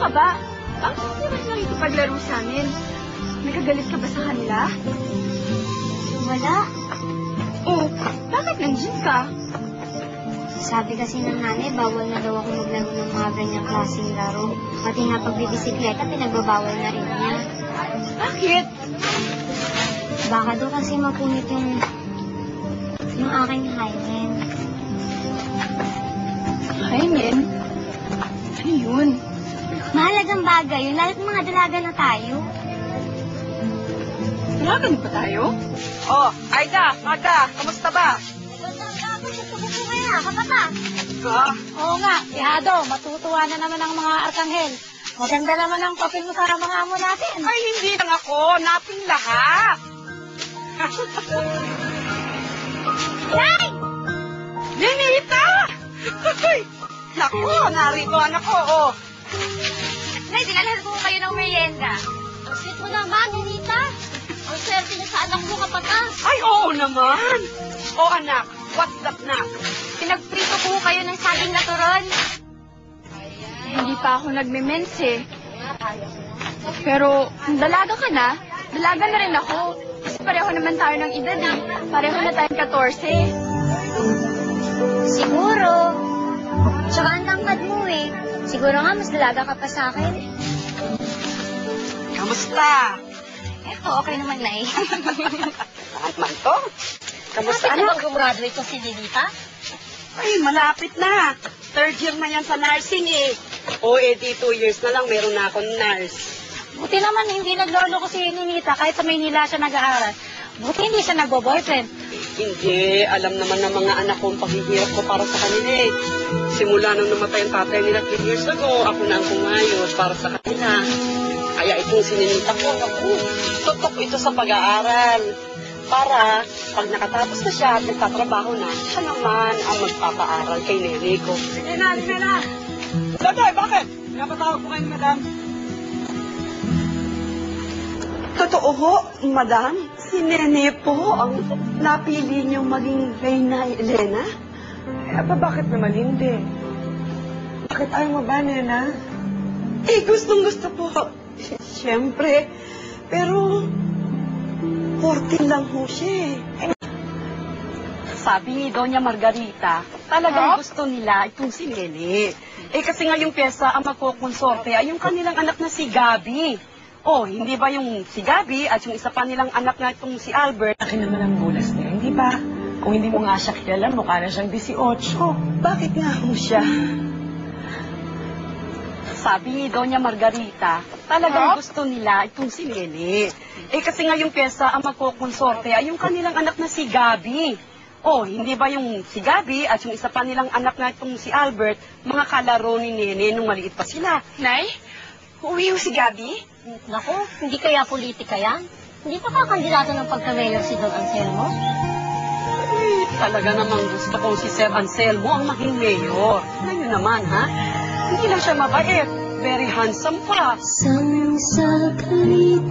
ka ba? Bakit hindi naman nakikipaglaro sa amin? Nagagalit ka ba sa kanila? Wala. Oh, bakit nandiyan ka? Sabi kasi ng nanay, bawal na daw ako maglaro ng mga ganyang klaseng laro. Pati nga pagbibisikleta, pinagbabawal na rin niya. Bakit? Baka daw kasi mapunit yung aking hymen. Hymen? Ano yun? Mahalagang bagay yun, lalo't mga dalaga na tayo. Dalaga na ba tayo? Oh, Aida, Magda, kamusta ba? Oo nga, si Hado, matutuwa na naman ang mga arkanghel. Maganda naman ang papel mo sa mga amo natin. Ay, hindi lang ako. Nating lahat. Nay! Ninita! Ay, naku, narito anak ko, oh. Nay, dinalhan ko kayo ng merienda. Sweet mo naman, Ninita. Ang swerte niya sa anak mo kapatid. Ay, oo naman. Oh, anak, what's that na? Pinagprito ko kayo ng saging na turon. Hindi pa ako nagme-mens eh. Pero, kung dalaga ka na, dalaga na rin ako. Kasi pareho naman tayo ng edad eh. Pareho na tayong 14. Siguro. Tsaka ang tangkad mo eh. Siguro nga mas dalaga ka pa sa akin. Kamusta? Eto, okay naman na eh. Saan man to? Kamusta, anak? Gumraduate ko si Ninita? Ay, malapit na. Third year na yan sa nursing eh. O, di 2 years na lang, meron na akong nurse. Buti naman hindi naglolo ko si Ninita kahit sa Maynila siya nag-aaral. Buti hindi siya nagbo-boyfriend. Hindi, alam naman ng mga anak ko ang paghihirap ko para sa kanila eh. Simula nung namatay ang tatay nila 3 years ago, ako na ang kumayos para sa kanila. Kaya itong sininita ko, ako, tutok ito sa pag-aaral. Para, pag nakatapos na siya at nagtatrabaho na, siya naman ang magpapaaral kay Nene ko. Sige na, sige na! Daday, bakit? Napatawag ko kayo ni Madam. Totoo ho, Madam. Si Nene po ang napili niyong maging Reyna Elena. Eh, bakit naman hindi? Bakit ayaw mo ba, Nena? Eh, gustong-gusto po. Siyempre. Pero, 14 lang ho siya eh. Sabi ni Doña Margarita, talagang gusto nila itong si Nene. Eh, kasi nga yung pyesa ang magkukonsorte ay yung kanilang anak na si Gabi. Oh, hindi ba yung si Gabi at yung isa pa nilang anak na itong si Albert? Akin naman ang bulas niya, hindi ba? Kung hindi mo nga siya kilala, mukha na siyang 18. Bakit nga ho siya? Sabi ni Doña Margarita, talagang gusto nila itong si Nene. Eh, kasi nga yung pyesa ang magkukonsorte ay yung kanilang anak na si Gabi. Oh, hindi ba yung si Gabi at yung isa pa nilang anak na itong si Albert, mga kalaro ni Nene nung maliit pa sila? Nay, uuwi ho si Gabi? Naku, hindi kaya politika yan? Hindi pa kakandidato ng pagka-mayor si Don Anselmo? Eh, talaga namang gusto kong si Sir Anselmo ang maging mayor. Ngayon naman, ha? Hindi lang siya mabait. Very handsome pa. Sang sa kalit